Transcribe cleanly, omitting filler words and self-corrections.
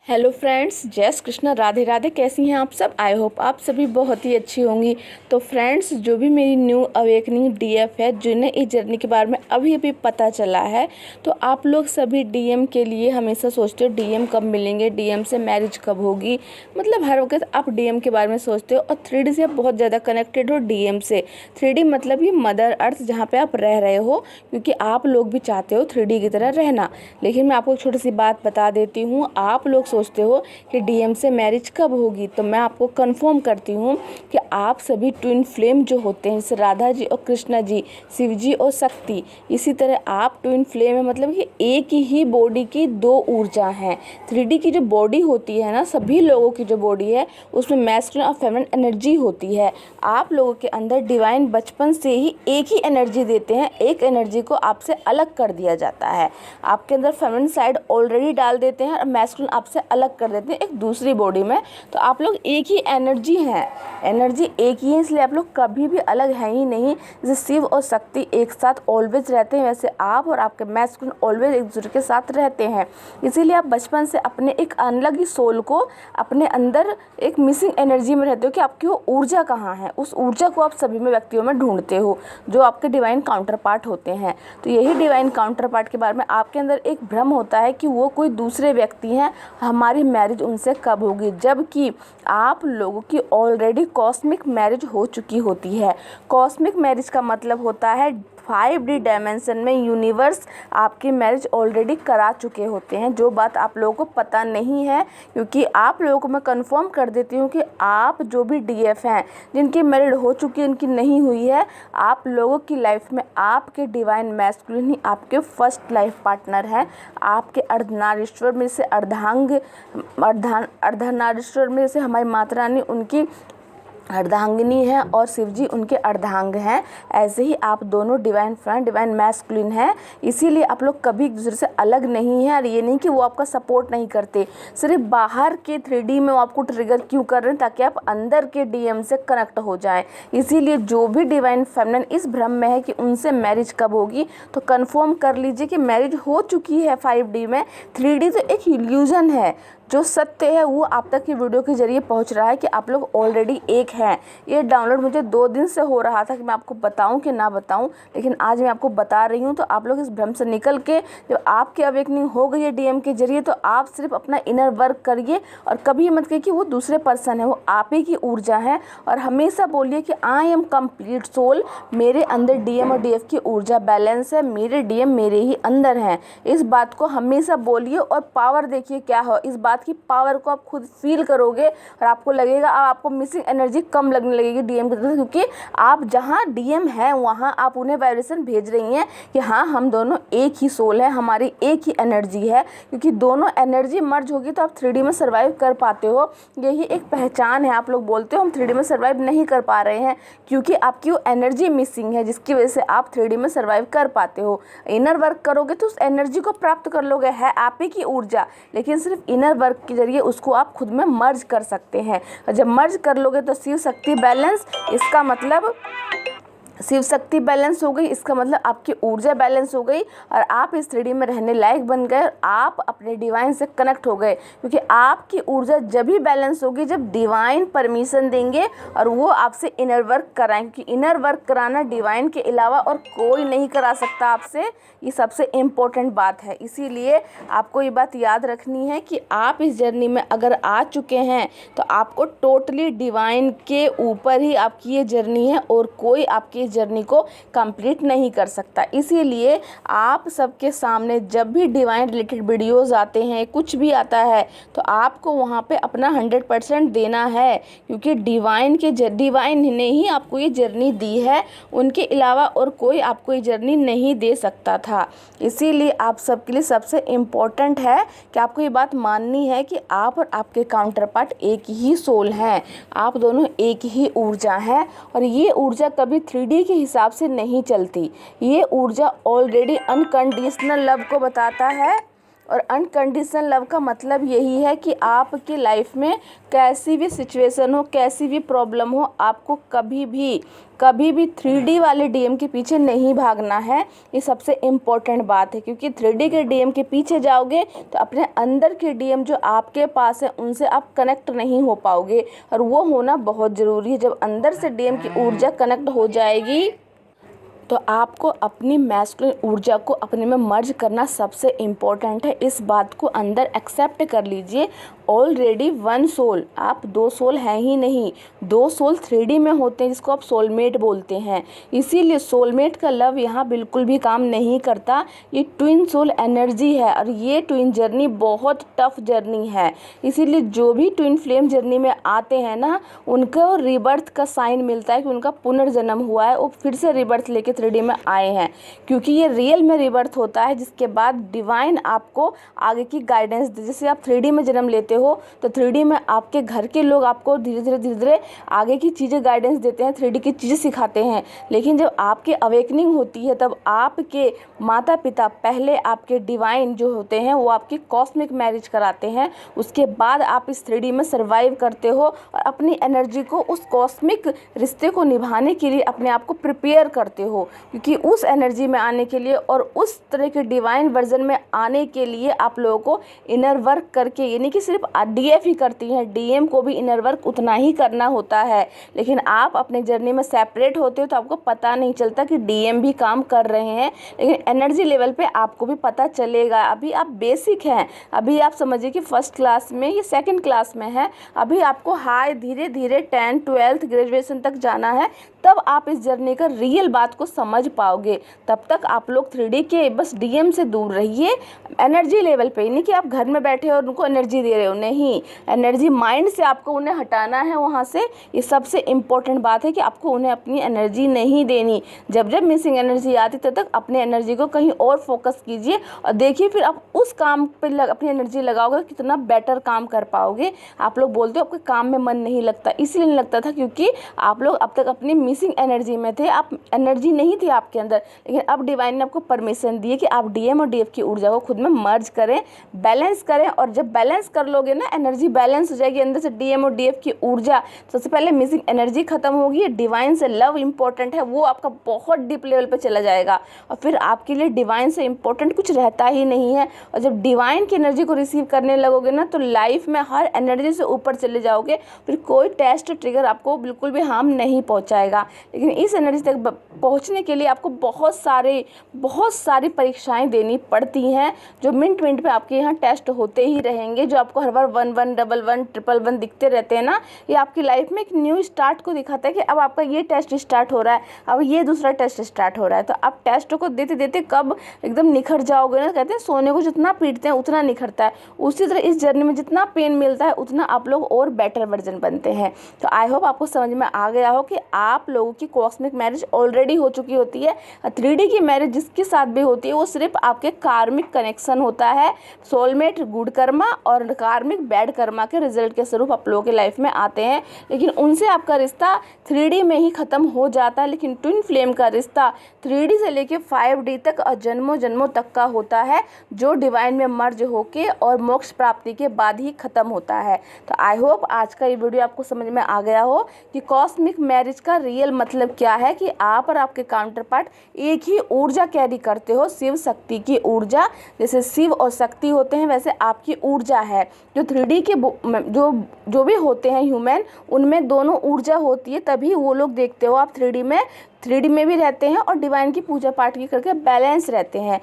Hello friends, जय श्री कृष्ण, राधे राधे। कैसी हैं आप सब? आई होप आप सभी बहुत ही अच्छी होंगी। तो फ्रेंड्स, जो भी मेरी न्यू अवेकनिंग डीएफ है, जिन्हें इस जर्नी के बारे में अभी अभी पता चला है, तो आप लोग सभी डीएम के लिए हमेशा सोचते हो डीएम कब मिलेंगे, डीएम से मैरिज कब होगी। मतलब हर वक्त आप डीएम के बारे में सोचते हो और 3D से आप बहुत ज़्यादा कनेक्टेड हो डीएम से। 3D मतलब ही मदर अर्थ, जहाँ पर आप रह रहे हो, क्योंकि आप लोग भी चाहते हो 3D की तरह रहना। लेकिन मैं आपको एक छोटी सी बात बता देती हूँ, आप लोग सोचते हो कि डीएम से मैरिज कब होगी, तो मैं आपको कंफर्म करती हूँ कि आप सभी ट्विन फ्लेम जो होते हैं, जैसे राधा जी और कृष्णा जी, शिव जी और शक्ति, इसी तरह आप ट्विन फ्लेम है। मतलब कि एक ही बॉडी की दो ऊर्जा हैं। 3D की जो बॉडी होती है ना, सभी लोगों की जो बॉडी है, उसमें मैस्कुलिन और फेमिनिन एनर्जी होती है। आप लोगों के अंदर डिवाइन बचपन से ही एक ही एनर्जी देते हैं, एक एनर्जी को आपसे अलग कर दिया जाता है। आपके अंदर फेमिनिन साइड ऑलरेडी डाल देते हैं और मैस्कुलिन आपसे अलग कर देते हैं एक दूसरी बॉडी में। तो आप लोग एक ही एनर्जी हैं, एनर्जी एक ही है, इसलिए आप लोग कभी भी अलग हैं ही नहीं। जैसे शिव और शक्ति एक साथ ऑलवेज रहते हैं, वैसे आप और आपके मैस्कुलिन ऑलवेज एक दूसरे के साथ रहते हैं। इसीलिए आप बचपन से अपने एक अलग ही सोल को अपने अंदर एक मिसिंग एनर्जी में रहते हो कि आपकी वो ऊर्जा कहाँ है। उस ऊर्जा को आप सभी में व्यक्तियों में ढूंढते हो, जो आपके डिवाइन काउंटर पार्ट होते हैं। तो यही डिवाइन काउंटर पार्ट के बारे में आपके अंदर एक भ्रम होता है कि वो कोई दूसरे व्यक्ति हैं, हमारी मैरिज उनसे कब होगी, जबकि आप लोगों की ऑलरेडी कॉस्मिक मैरिज हो चुकी होती है। कॉस्मिक मैरिज का मतलब होता है 5D डायमेंशन में यूनिवर्स आपकी मैरिज ऑलरेडी करा चुके होते हैं, जो बात आप लोगों को पता नहीं है। क्योंकि आप लोगों को मैं कंफर्म कर देती हूँ कि आप जो भी डीएफ हैं, जिनकी मैरिज हो चुकी है, इनकी नहीं हुई है, आप लोगों की लाइफ में आपके डिवाइन मैस्कुलिन ही आपके फर्स्ट लाइफ पार्टनर हैं। आपके अर्धनारीश्वर में से अर्धनारीश्वर में से हमारी माता रानी उनकी अर्धांगिनी है और शिव जी उनके अर्धांग हैं। ऐसे ही आप दोनों डिवाइन फ्रेंड, डिवाइन मैस्कुलिन हैं। इसीलिए आप लोग कभी एक दूसरे से अलग नहीं हैं। और ये नहीं कि वो आपका सपोर्ट नहीं करते, सिर्फ बाहर के 3D में वो आपको ट्रिगर क्यों कर रहे हैं, ताकि आप अंदर के डीएम से कनेक्ट हो जाएं। इसीलिए जो भी डिवाइन फेमिनिन इस भ्रम में है कि उनसे मैरिज कब होगी, तो कंफर्म कर लीजिए कि मैरिज हो चुकी है 5D में। 3D तो एक इल्यूजन है, जो सत्य है वो आप तक की वीडियो के जरिए पहुंच रहा है कि आप लोग ऑलरेडी एक हैं। ये डाउनलोड मुझे 2 दिन से हो रहा था कि मैं आपको बताऊं कि ना बताऊं, लेकिन आज मैं आपको बता रही हूं। तो आप लोग इस भ्रम से निकल के, जब आपकी अवेकनिंग हो गई है डीएम के जरिए, तो आप सिर्फ अपना इनर वर्क करिए और कभी मत कहिए कि वो दूसरे पर्सन है, वो आप ही की ऊर्जा है। और हमेशा बोलिए कि आई एम कंप्लीट सोल, मेरे अंदर डीएम और डीएफ की ऊर्जा बैलेंस है, मेरे डीएम मेरे ही अंदर हैं। इस बात को हमेशा बोलिए और पावर देखिए क्या हो। इस बात की पावर को आप खुद फील करोगे और आपको लगेगा, आपको मिसिंग एनर्जी कम लगने लगेगी डीएम की तरफ से, क्योंकि आप जहां डीएम है वहां आप उन्हें वाइब्रेशन भेज रही हैं कि हाँ, हम दोनों एक ही सोल है, हमारी एक ही एनर्जी है। क्योंकि दोनों एनर्जी मर्ज होगी तो आप 3D में सर्वाइव कर पाते हो। यही एक पहचान है। आप लोग बोलते हो हम 3D में सर्वाइव नहीं कर पा रहे हैं, क्योंकि आपकी वो एनर्जी मिसिंग है, जिसकी वजह से आप 3D में सर्वाइव कर पाते हो। इनर वर्क करोगे तो उस एनर्जी को प्राप्त कर लोगे, है आप ही की ऊर्जा, लेकिन सिर्फ इनर वर्क के जरिए उसको आप खुद में मर्ज कर सकते हैं। और जब मर्ज कर लोगे तो शिव शक्ति बैलेंस, इसका मतलब शिव शक्ति बैलेंस हो गई, इसका मतलब आपकी ऊर्जा बैलेंस हो गई और आप इस 3D में रहने लायक बन गए। आप अपने डिवाइन से कनेक्ट हो गए, क्योंकि आपकी ऊर्जा जब भी बैलेंस होगी जब डिवाइन परमिशन देंगे और वो आपसे इनर वर्क कराएंगे। क्योंकि इनर वर्क कराना डिवाइन के अलावा और कोई नहीं करा सकता आपसे। ये सबसे इम्पोर्टेंट बात है। इसीलिए आपको ये बात याद रखनी है कि आप इस जर्नी में अगर आ चुके हैं तो आपको टोटली डिवाइन के ऊपर ही आपकी ये जर्नी है और कोई आपकी जर्नी को कंप्लीट नहीं कर सकता। इसीलिए आप सबके सामने जब भी डिवाइन रिलेटेड वीडियोस आते हैं, कुछ भी आता है, तो आपको वहाँ पे अपना 100% देना है। क्योंकि डिवाइन ने ही आपको ये जर्नी दी है, उनके अलावा और कोई आपको ये जर्नी नहीं दे सकता था। इसीलिए आप सबके लिए सबसे इम्पोर्टेंट है कि आपको ये बात माननी है कि आप और आपके काउंटर पार्ट एक ही सोल हैं, आप दोनों एक ही ऊर्जा हैं। और ये ऊर्जा कभी 3D के हिसाब से नहीं चलती। ये ऊर्जा ऑलरेडी अनकंडीशनल लव को बताता है और अनकंडीशनल लव का मतलब यही है कि आपकी लाइफ में कैसी भी सिचुएशन हो, कैसी भी प्रॉब्लम हो, आपको कभी भी 3D वाले डीएम के पीछे नहीं भागना है। ये सबसे इम्पोर्टेंट बात है, क्योंकि 3D के डीएम के पीछे जाओगे तो अपने अंदर के डीएम जो आपके पास है उनसे आप कनेक्ट नहीं हो पाओगे, और वो होना बहुत ज़रूरी है। जब अंदर से डीएम की ऊर्जा कनेक्ट हो जाएगी तो आपको अपनी मैस्कुलिन ऊर्जा को अपने में मर्ज करना सबसे इम्पोर्टेंट है। इस बात को अंदर एक्सेप्ट कर लीजिए। ऑलरेडी 1 सोल, आप 2 सोल हैं ही नहीं, 2 सोल 3D में होते हैं, जिसको आप सोलमेट बोलते हैं। इसीलिए सोलमेट का लव यहाँ बिल्कुल भी काम नहीं करता। ये ट्विन सोल एनर्जी है, और ये ट्विन जर्नी बहुत टफ जर्नी है। इसीलिए जो भी ट्विन फ्लेम जर्नी में आते हैं ना, उनको रिबर्थ का साइन मिलता है कि उनका पुनर्जन्म हुआ है, वो फिर से रिबर्थ लेके 3D में आए हैं, क्योंकि ये रियल में रिबर्थ होता है, जिसके बाद डिवाइन आपको आगे की गाइडेंस दे। जैसे आप 3D में जन्म लेते हो तो 3D में आपके घर के लोग आपको धीरे धीरे आगे की चीज़ें गाइडेंस देते हैं, 3D की चीज़ें सिखाते हैं। लेकिन जब आपके अवेकनिंग होती है, तब आपके माता पिता पहले आपके डिवाइन जो होते हैं वो आपकी कॉस्मिक मैरिज कराते हैं। उसके बाद आप इस 3D में सर्वाइव करते हो और अपनी एनर्जी को उस कॉस्मिक रिश्ते को निभाने के लिए अपने आप को प्रिपेयर करते हो, क्योंकि उस एनर्जी में आने के लिए और उस तरह के डिवाइन वर्जन में आने के लिए आप लोगों को इनर वर्क करके, यानी कि सिर्फ डीएफ ही करती हैं, डीएम को भी इनर वर्क उतना ही करना होता है। लेकिन आप अपने जर्नी में सेपरेट होते हो तो आपको पता नहीं चलता कि डीएम भी काम कर रहे हैं, लेकिन एनर्जी लेवल पे आपको भी पता चलेगा। अभी आप बेसिक हैं, अभी आप समझिए कि फर्स्ट क्लास में या सेकंड क्लास में है, अभी आपको हाई धीरे धीरे 10, 12 ग्रेजुएशन तक जाना है, तब आप इस जर्नी का रियल बात को समझ पाओगे। तब तक आप लोग 3D के बस डीएम से दूर रहिए, एनर्जी लेवल पे, नहीं कि आप घर में बैठे और उनको एनर्जी दे रहे हो, नहीं, एनर्जी माइंड से आपको उन्हें हटाना है वहाँ से। ये सबसे इम्पोर्टेंट बात है कि आपको उन्हें अपनी एनर्जी नहीं देनी। जब जब मिसिंग एनर्जी आती तब तक अपने एनर्जी को कहीं और फोकस कीजिए, और देखिए फिर आप उस काम पर अपनी एनर्जी लगाओगे कितना बेटर काम कर पाओगे। आप लोग बोलते हो आपके काम में मन नहीं लगता, इसलिए नहीं लगता था क्योंकि आप लोग अब तक अपनी मिसिंग एनर्जी में थे, आप एनर्जी नहीं थी आपके अंदर। लेकिन अब डिवाइन ने आपको परमिशन दी है कि आप डीएम और डीएफ की ऊर्जा को खुद में मर्ज करें, बैलेंस करें, और जब बैलेंस कर लोगे ना, एनर्जी बैलेंस हो जाएगी अंदर से डीएम और डीएफ की ऊर्जा। सबसे पहले मिसिंग एनर्जी खत्म होगी, डिवाइन से लव इंपॉर्टेंट है, वो आपका बहुत डीप लेवल पे चला जाएगा, और फिर आपके लिए डिवाइन से इंपॉर्टेंट कुछ रहता ही नहीं है। और जब डिवाइन की एनर्जी को रिसीव करने लगोगे ना, तो लाइफ में हर एनर्जी से ऊपर चले जाओगे, फिर कोई टेस्ट ट्रिगर आपको बिल्कुल भी हार्म नहीं पहुँचाएगा। लेकिन इस एनर्जी तक पहुँचने के लिए आपको बहुत सारी परीक्षाएँ देनी पड़ती हैं, जो मिनट मिनट पे आपके यहाँ टेस्ट होते ही रहेंगे, जो आपको हर बार 1 1 डबल 1 ट्रिपल 1 दिखते रहते हैं ना। ये आपकी लाइफ में एक न्यू स्टार्ट को दिखाता है कि अब आपका ये टेस्ट स्टार्ट हो रहा है, अब ये दूसरा टेस्ट स्टार्ट हो रहा है। तो आप टेस्ट को देते देते कब एकदम निखर जाओगे ना, कहते हैं सोने को जितना पीटते हैं उतना निखरता है, उसी तरह इस जर्नी में जितना पेन मिलता है उतना आप लोग और बेटर वर्जन बनते हैं। तो आई होप आपको समझ में आ गया हो कि आप लोगों की कॉस्मिक मैरिज ऑलरेडी हो चुकी होती है। 3D की मैरिज जिसके साथ भी होती है वो सिर्फ आपके कार्मिक कनेक्शन होता है। सोलमेट गुड कर्मा और कार्मिक बैड कर्मा के रिजल्ट के स्वरूप आप लोगों के लाइफ में आते हैं, लेकिन उनसे आपका रिश्ता 3D में ही ख़त्म हो जाता है। लेकिन ट्विन फ्लेम का रिश्ता 3D से लेके 5D तक और जन्मों जन्मों तक का होता है, जो डिवाइन में मर्ज होके और मोक्ष प्राप्ति के बाद ही ख़त्म होता है। तो आई होप आज का ये वीडियो आपको समझ में आ गया हो कि कॉस्मिक मैरिज का रियल मतलब क्या है, कि आप और आपके काउंटर पार्ट एक ही ऊर्जा कैरी करते हो, शिव शक्ति की ऊर्जा। जैसे शिव और शक्ति होते हैं वैसे आपकी ऊर्जा है। जो 3D के जो भी होते हैं ह्यूमन, उनमें दोनों ऊर्जा होती है, तभी वो लोग देखते हो आप 3D में भी रहते हैं और डिवाइन की पूजा पाठ की करके बैलेंस रहते हैं।